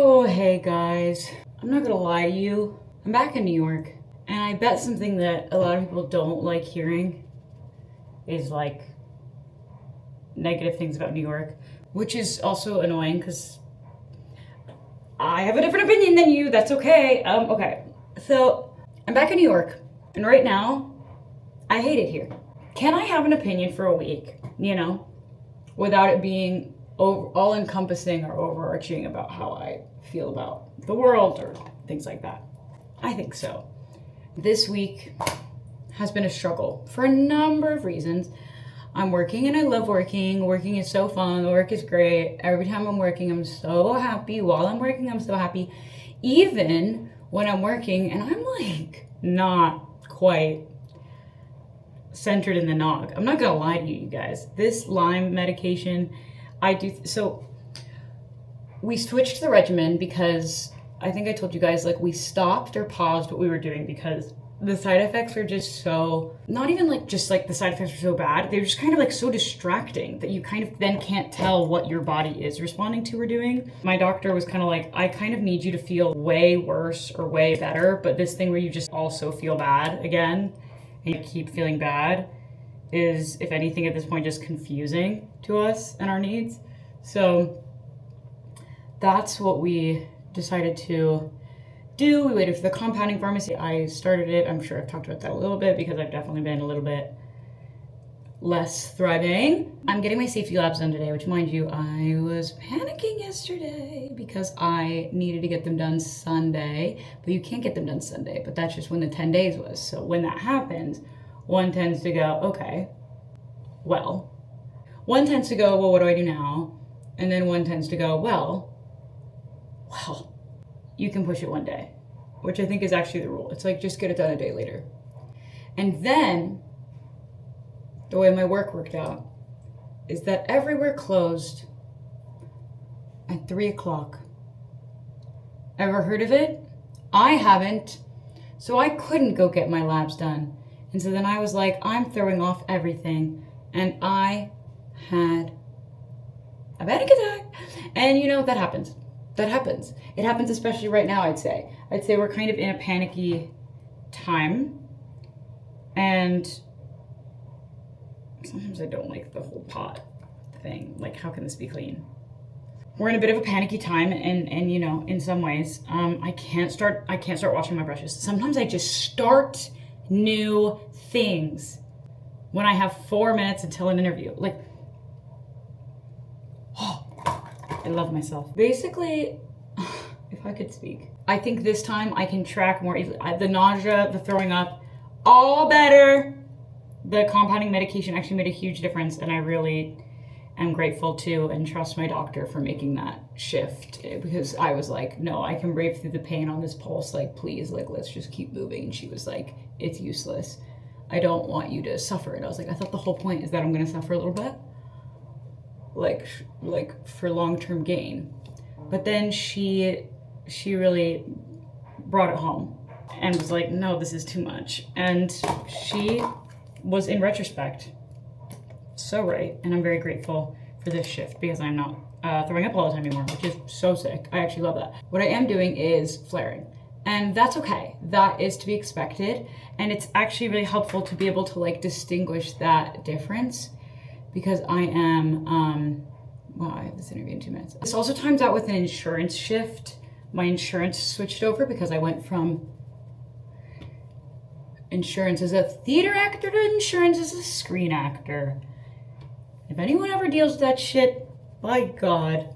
Oh, hey guys. I'm not gonna lie to you. I'm back in New York, and I bet something that a lot of people don't like hearing is like negative things about New York, which is also annoying because I have a different opinion than you. That's okay. Okay. So I'm back in New York, and right now I hate it here. Can I have an opinion for a week, without it being all encompassing or overarching about how I feel about the world or things like that? I think so. This week has been a struggle for a number of reasons. I'm working and I love working. Working is so fun. The work is great. Every time I'm working, I'm so happy. While I'm working, I'm so happy. Even when I'm working and I'm like not quite centered in the nog. I'm not gonna lie to you guys. This Lyme medication, so we switched the regimen because I think I told you guys, we stopped or paused what we were doing because the side effects are just so, not even the side effects are so bad, they're just kind of so distracting that you kind of then can't tell what your body is responding to or doing. My doctor was kind of like, I kind of need you to feel way worse or way better, but this thing where you just also feel bad again and you keep feeling bad is, if anything at this point, just confusing to us and our needs. So that's what we decided to do. We waited for the compounding pharmacy. I started it. I'm sure I've talked about that a little bit because I've definitely been a little bit less thriving. I'm getting my safety labs done today, which, mind you, I was panicking yesterday because I needed to get them done Sunday, but you can't get them done Sunday, but that's just when the 10 days was. So when that happens, one tends to go, well, what do I do now? And then one tends to go, well, you can push it one day, which I think is actually the rule. It's just get it done a day later. And then the way my work worked out is that everywhere closed at 3:00. Ever heard of it? I haven't. So I couldn't go get my labs done. And so then I was like, I'm throwing off everything. And I had a panic attack. And that happens. That happens. It happens especially right now, I'd say. I'd say we're kind of in a panicky time. And sometimes I don't like the whole pot thing. How can this be clean? We're in a bit of a panicky time, and in some ways, I can't start washing my brushes. Sometimes I just start new things when I have 4 minutes until an interview. I love myself. Basically, if I could speak, I think this time I can track more easily. The nausea, the throwing up, all better. The compounding medication actually made a huge difference, and I really am grateful to and trust my doctor for making that shift, because I was like, no, I can brave through the pain on this pulse. Please, let's just keep moving. And she was like, it's useless. I don't want you to suffer. And I was like, I thought the whole point is that I'm going to suffer a little bit. For long-term gain. But then she really brought it home and was like, no, this is too much. And she was, in retrospect, so right. And I'm very grateful for this shift because I'm not throwing up all the time anymore, which is so sick. I actually love that. What I am doing is flaring. And that's okay. That is to be expected. And it's actually really helpful to be able to distinguish that difference, because I am, I have this interview in 2 minutes. This also times out with an insurance shift. My insurance switched over because I went from insurance as a theater actor to insurance as a screen actor. If anyone ever deals with that shit, by God,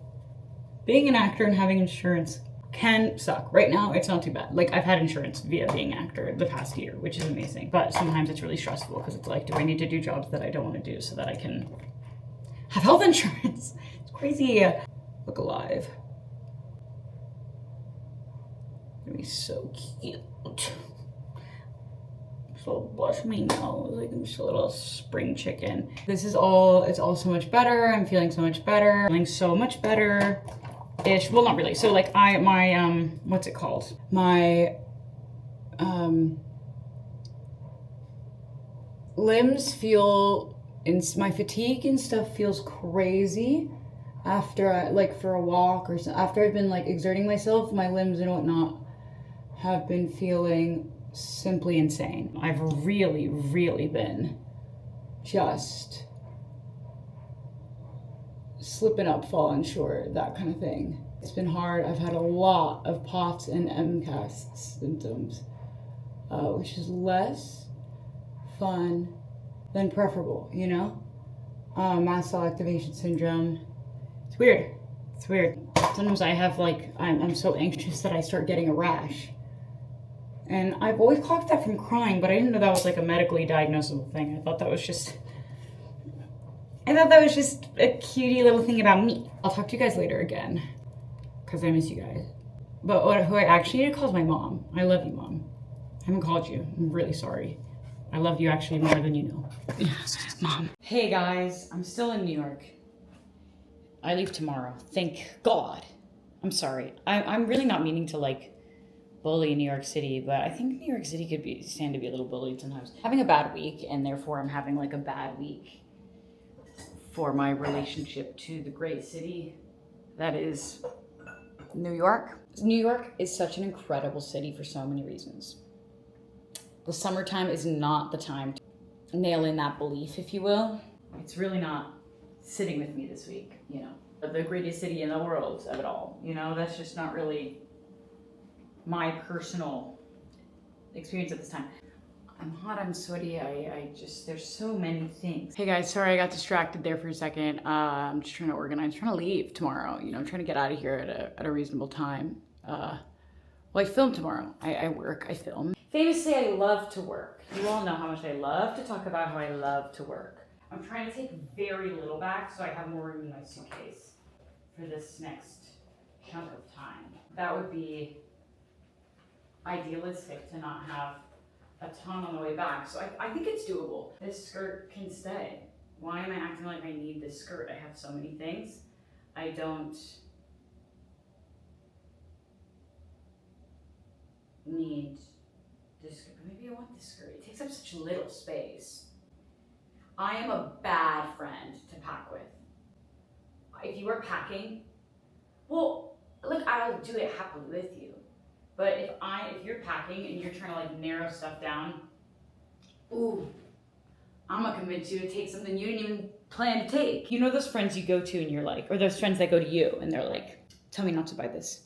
being an actor and having insurance can suck. Right now, it's not too bad. I've had insurance via being an actor the past year, which is amazing. But sometimes it's really stressful because it's do I need to do jobs that I don't want to do so that I can have health insurance? It's crazy. Look alive. It'd be so cute. So blush my nose, I'm just a little spring chicken. It's all so much better. I'm feeling so much better. Feeling so much better. Ish. Well, not really. So what's it called? My limbs feel, my fatigue and stuff feels crazy. after I, like for a walk or so, after I've been like exerting myself, my limbs and whatnot have been feeling simply insane. I've really, really been just slipping up, falling short, that kind of thing. It's been hard. I've had a lot of POTS and MCAS symptoms, which is less fun than preferable, you know? Mast cell activation syndrome. It's weird. It's weird. Sometimes I have like, I'm so anxious that I start getting a rash. And I've always clocked that from crying, but I didn't know that was like a medically diagnosable thing. I thought that was just a cutie little thing about me. I'll talk to you guys later again, because I miss you guys. But who I actually need to call is my mom. I love you, Mom. I haven't called you. I'm really sorry. I love you actually more than you know. Mom. Hey guys, I'm still in New York. I leave tomorrow. Thank God. I'm sorry. I'm really not meaning to like bully New York City, but I think New York City could stand to be a little bullied sometimes. Having a bad week, and therefore I'm having like a bad week for my relationship to the great city that is New York. New York is such an incredible city for so many reasons. The summertime is not the time to nail in that belief, if you will. It's really not sitting with me this week, you know. The greatest city in the world of it all, you know, that's just not really my personal experience at this time. I'm hot, I'm sweaty, I just, there's so many things. Hey guys, sorry I got distracted there for a second. I'm just trying to organize, trying to leave tomorrow, you know, I'm trying to get out of here at a reasonable time. Well, I film tomorrow. I work, I film. Famously, I love to work. You all know how much I love to talk about how I love to work. I'm trying to take very little back so I have more room in my suitcase for this next chunk of time. That would be idealistic to not have a ton on the way back. So I think it's doable. This skirt can stay. Why am I acting like I need this skirt? I have so many things. I don't need this skirt. Maybe I want this skirt. It takes up such little space. I am a bad friend to pack with. If you are packing, well, look, I'll do it happily with you. But if you're packing and you're trying to like narrow stuff down, ooh, I'm gonna convince you to take something you didn't even plan to take. You know those friends you go to and you're like, or those friends that go to you and they're like, tell me not to buy this.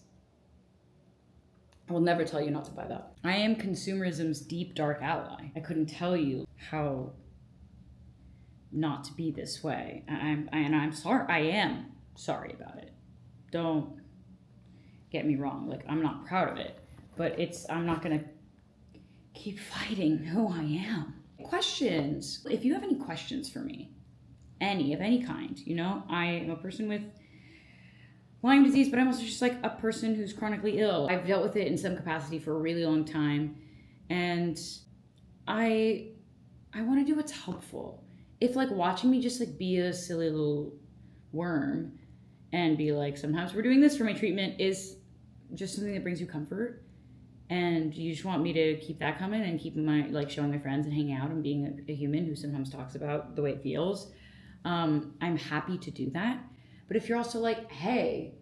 I will never tell you not to buy that. I am consumerism's deep, dark ally. I couldn't tell you how not to be this way. I'm sorry. I am sorry about it. Don't get me wrong. Like, I'm not proud of it, but I'm not gonna keep fighting who I am. Questions. If you have any questions for me, of any kind, you know, I am a person with Lyme disease, but I'm also just like a person who's chronically ill. I've dealt with it in some capacity for a really long time, and I want to do what's helpful. If like watching me just like be a silly little worm and be like, sometimes we're doing this for my treatment is just something that brings you comfort, and you just want me to keep that coming and keep my like showing my friends and hanging out and being a human who sometimes talks about the way it feels, I'm happy to do that. But if you're also like, hey,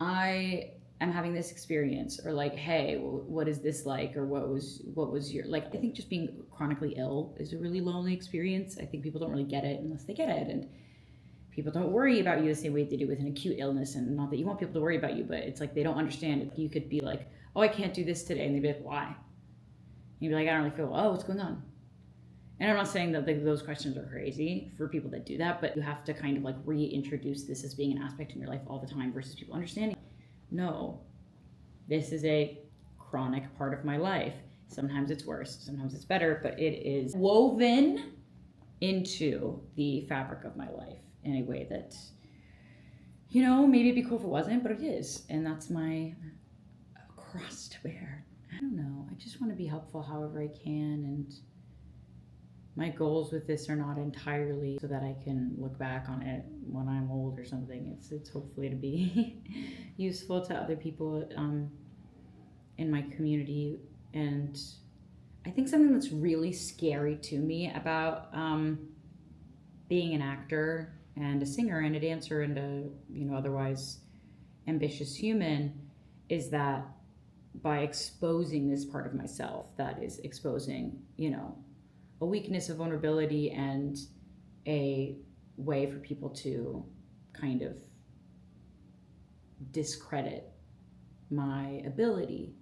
I am having this experience, or like, hey, what is this like, or what was your, like, I think just being chronically ill is a really lonely experience. I think people don't really get it unless they get it, and people don't worry about you the same way they do with an acute illness. And not that you want people to worry about you, but it's like they don't understand it. You could be like, oh, I can't do this today, and they'd be like, why? And you'd be like, I don't really feel well. Oh, what's going on? And I'm not saying that those questions are crazy for people that do that, but you have to kind of like reintroduce this as being an aspect in your life all the time versus people understanding, no, this is a chronic part of my life. Sometimes it's worse, sometimes it's better, but it is woven into the fabric of my life in a way that, you know, maybe it'd be cool if it wasn't, but it is. And that's my cross to bear. I don't know. I just want to be helpful however I can, and my goals with this are not entirely so that I can look back on it when I'm old or something. It's hopefully to be useful to other people in my community. And I think something that's really scary to me about being an actor and a singer and a dancer and a, you know, otherwise ambitious human, is that by exposing this part of myself that is exposing, you know, a weakness, a vulnerability, and a way for people to kind of discredit my ability.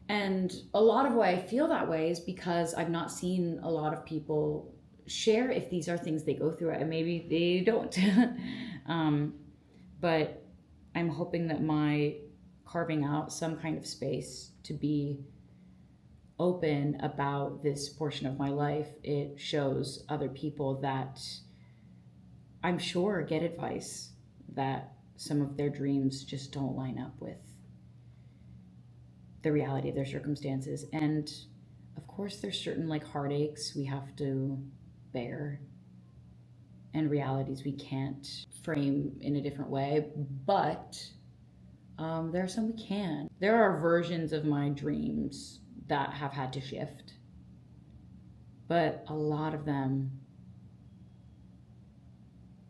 And a lot of why I feel that way is because I've not seen a lot of people share if these are things they go through, and maybe they don't. But I'm hoping that my carving out some kind of space to be open about this portion of my life, it shows other people that I'm sure get advice, that some of their dreams just don't line up with the reality of their circumstances. And of course there's certain like heartaches we have to bear and realities we can't frame in a different way, but there are some we can. There are versions of my dreams that have had to shift, but a lot of them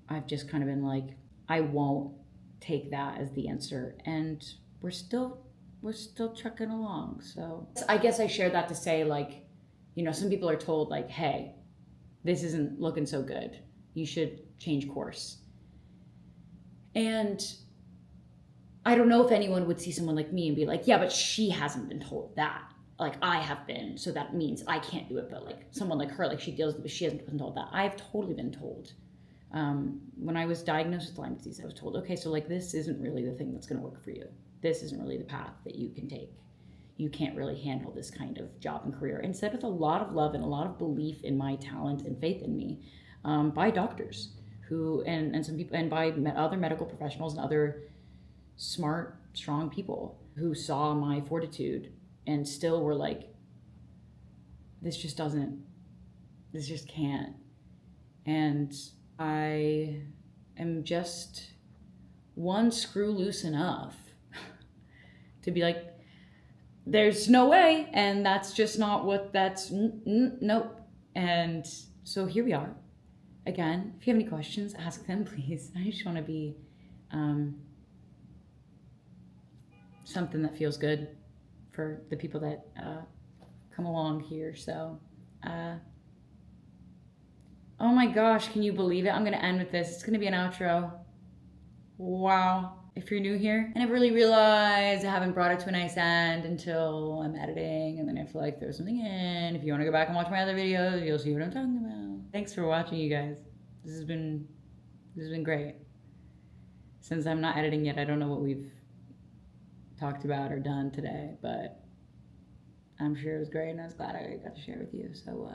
I've just kind of been like, I won't take that as the answer, and we're still trucking along. So I guess I shared that to say, like, you know, some people are told like, hey, this isn't looking so good, you should change course. And I don't know if anyone would see someone like me and be like, yeah, but she hasn't been told that. Like, I have been, so that means I can't do it. But like someone like her, like she deals with it, but she hasn't been told that. I've totally been told. When I was diagnosed with Lyme disease, I was told, okay, so like this isn't really the thing that's going to work for you. This isn't really the path that you can take. You can't really handle this kind of job and career. And said with a lot of love and a lot of belief in my talent and faith in me, by doctors who, and some people, and by other medical professionals and other smart, strong people who saw my fortitude and still were like, this just can't. And I am just one screw loose enough to be like, there's no way, and that's just not what nope. And so here we are again. If you have any questions, ask them, please. I just want to be something that feels good for the people that come along here. So oh my gosh, can you believe it? I'm gonna end with this. It's gonna be an outro. Wow. If you're new here, I never really realized I haven't brought it to a nice end until I'm editing, and then I have to like throw something in. If you want to go back and watch my other videos, you'll see what I'm talking about. Thanks for watching, you guys. This has been great. Since I'm not editing yet, I don't know what we've talked about or done today, but I'm sure it was great, and I was glad I got to share with you. So